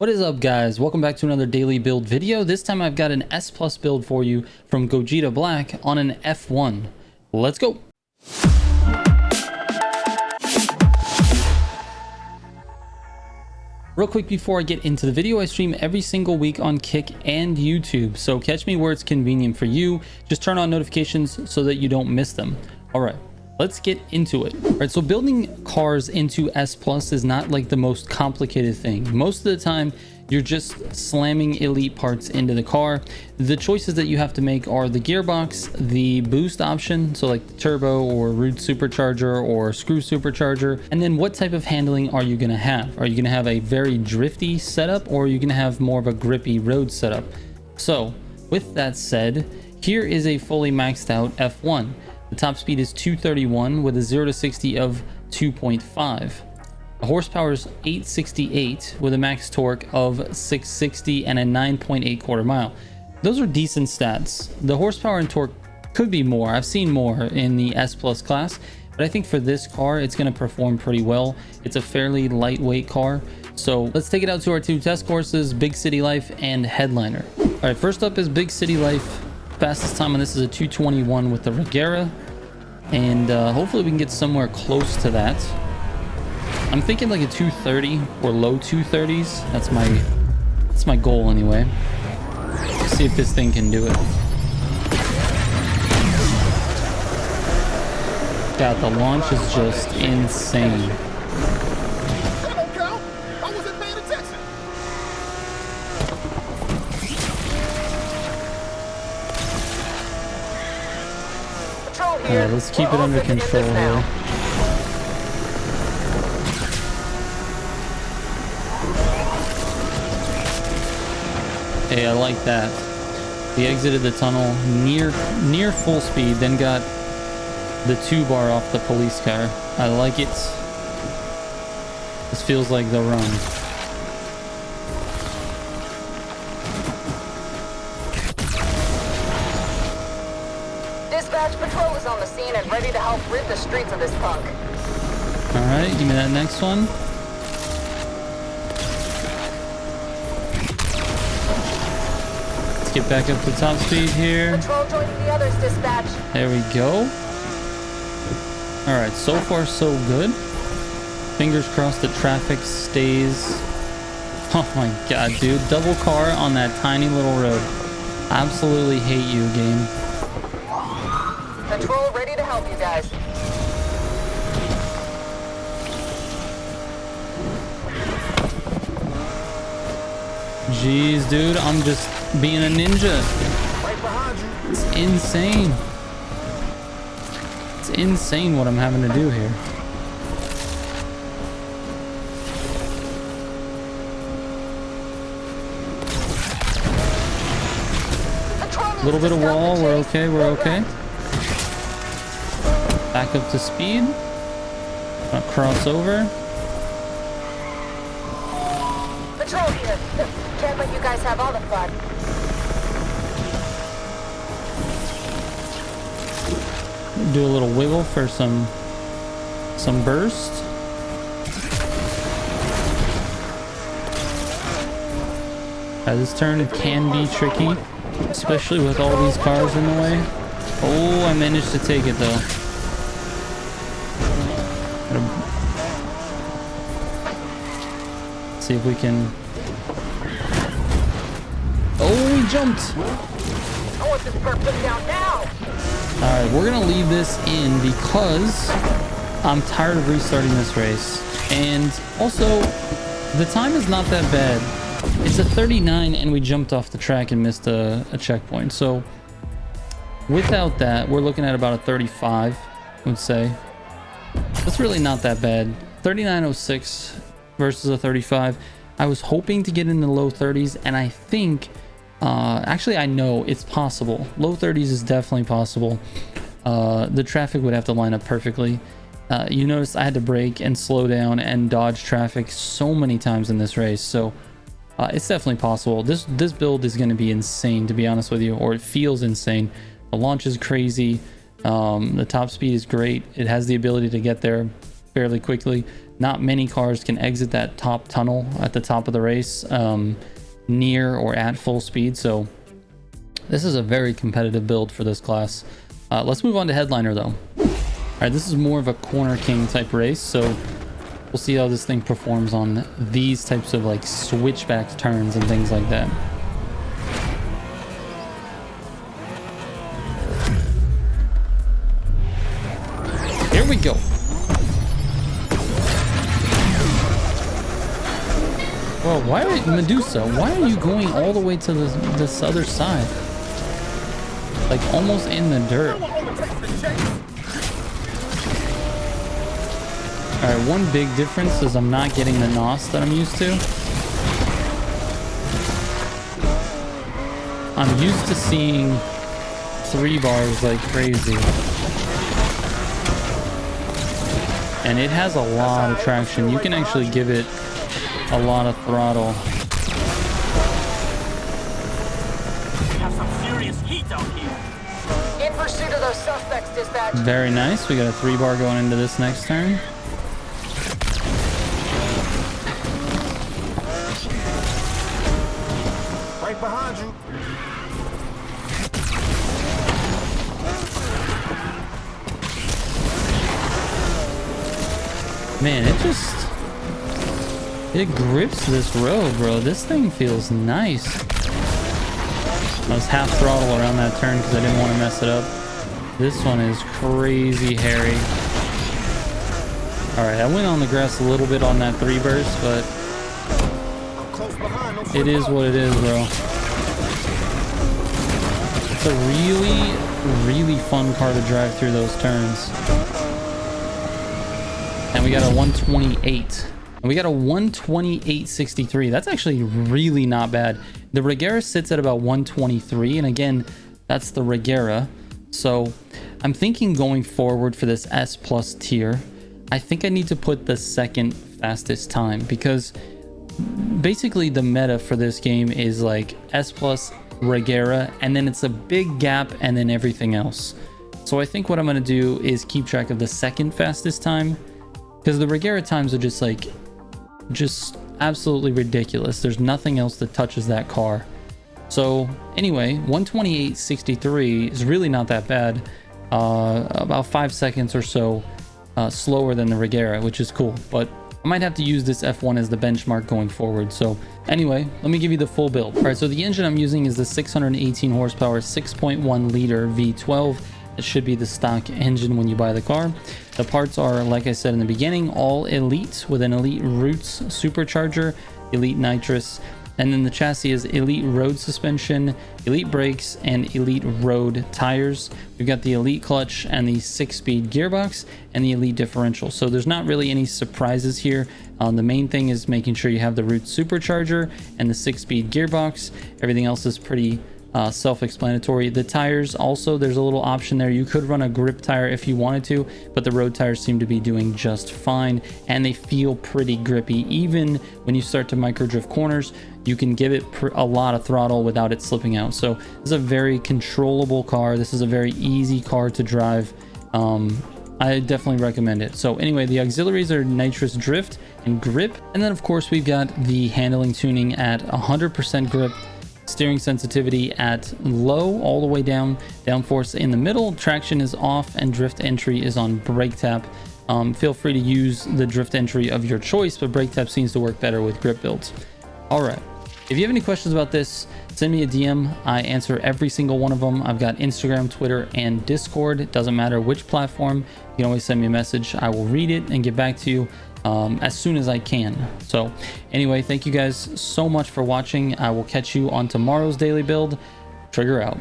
What is up, guys? Welcome back to another daily build video. This time I've got an S plus build for you from Gogeta Black on an F1. Let's go. Real quick before I get into the video, I stream every single week on Kick and YouTube, so catch me where it's convenient for you. Just turn on notifications so that you don't miss them. All right, let's get into it. All right, so building cars into S plus is not like the most complicated thing. Most of the time you're just slamming elite parts into the car. The choices that you have to make are the gearbox, the boost option, so like the turbo or root supercharger or screw supercharger, and then what type of handling are you going to have? Are you going to have a very drifty setup, or are you going to have more of a grippy road setup? So with that said, here is a fully maxed out F1. The top speed is 231 with a 0 to 60 of 2.5. The horsepower is 868 with a max torque of 660 and a 9.8 quarter mile. Those are decent stats. The horsepower and torque could be more. I've seen more in the S plus class, but I think for this car, it's going to perform pretty well. It's a fairly lightweight car. So let's take it out to our two test courses, Big City Life and Headliner. All right, first up is Big City Life. Fastest time on this is a 221 with the Regera, and hopefully we can get somewhere close to that. I'm thinking like a 230 or low 230s. That's my goal anyway. Let's see if this thing can do it. God, the launch is just insane. Alright, let's keep it under control here. Hey, I like that. We exited the tunnel near full speed, then got the 2-bar off the police car. I like it. This feels like the run. Dispatch patrol is on the scene and ready to help rid the streets of this punk. Alright, give me that next one. Get back up to top speed here. Patrol joining the others, dispatch. There we go. All right, so far so good. Fingers crossed the traffic stays. Oh my god, dude, double car on that tiny little road. Absolutely hate you, game. Patrol ready to help you guys. Jeez, dude, I'm just being a ninja. Right behind you. It's insane. It's insane what I'm having to do here. A little bit of wall, we're okay, we're okay. Back up to speed. Gonna cross over. Patrol here. Can't let you guys have all the fun. Do a little wiggle for some burst. This turn can be tricky, especially with all these cars in the way. Oh, I managed to take it though. Let's see if we can. Oh, we jumped. I want this perp put down now. All right, we're gonna leave this in because I'm tired of restarting this race, and also the time is not that bad. It's a 39 and we jumped off the track and missed a checkpoint, so without that we're looking at about a 35, I would say. That's really not that bad. 39.06 versus a 35. I was hoping to get in the low 30s, and I think actually I know it's possible. Low 30s is definitely possible. The traffic would have to line up perfectly. You notice I had to brake and slow down and dodge traffic so many times in this race, so it's definitely possible. This build is going to be insane, to be honest with you, or it feels insane. The launch is crazy. The top speed is great. It has the ability to get there fairly quickly. Not many cars can exit that top tunnel at the top of the race near or at full speed, so this is a very competitive build for this class. Let's move on to headliner though. All right, this is more of a corner king type race, so we'll see how this thing performs on these types of like switchback turns and things like that. Here we go. Well, why are Medusa? Why are you going all the way to this other side? Like almost in the dirt. All right, one big difference is I'm not getting the NOS that I'm used to. I'm used to seeing 3 bars like crazy. And it has a lot of traction. You can actually give it a lot of throttle. Have some serious heat out here. In pursuit of those suspects, dispatch. Very nice. We got a 3 bar going into this next turn. Right behind you. Man, it grips this road, bro. This thing feels nice. I was half throttle around that turn because I didn't want to mess it up. This one is crazy hairy. All right, I went on the grass a little bit on that 3 burst, but it is what it is, bro. It's a really, really fun car to drive through those turns. And we got a 128. And we got a 128.63. That's actually really not bad. The Regera sits at about 123. And again, that's the Regera. So I'm thinking going forward for this S plus tier, I think I need to put the second fastest time, because basically the meta for this game is like S plus Regera, and then it's a big gap and then everything else. So I think what I'm going to do is keep track of the second fastest time, because the Regera times are just absolutely ridiculous. There's nothing else that touches that car. So anyway, 128.63 is really not that bad. About 5 seconds or so slower than the Regera, which is cool. But I might have to use this F1 as the benchmark going forward. So anyway, let me give you the full build. All right, so the engine I'm using is the 618 horsepower, 6.1 liter V12. It should be the stock engine when you buy the car. The parts are, like I said in the beginning, all Elite with an Elite Roots supercharger, Elite Nitrous, and then the chassis is Elite Road suspension, Elite brakes, and Elite Road tires. We've got the Elite clutch and the 6-speed gearbox and the Elite differential. So there's not really any surprises here. The main thing is making sure you have the Roots supercharger and the 6-speed gearbox. Everything else is pretty self-explanatory. The tires also, there's a little option there. You could run a grip tire if you wanted to, but the road tires seem to be doing just fine, and they feel pretty grippy. Even when you start to micro drift corners, you can give it a lot of throttle without it slipping out. So this is a very controllable car. This is a very easy car to drive. I definitely recommend it. So anyway, the auxiliaries are nitrous drift and grip, and then of course we've got the handling tuning at 100% grip, steering sensitivity at low all the way down, downforce in the middle, traction is off, and drift entry is on brake tap. Feel free to use the drift entry of your choice, but brake tap seems to work better with grip builds. All right, if you have any questions about this, send me a DM. I answer every single one of them. I've got Instagram, Twitter, and Discord. It doesn't matter which platform. You can always send me a message. I will read it and get back to you as soon as I can. So anyway, thank you guys so much for watching. I will catch you on tomorrow's daily build. Trigger out.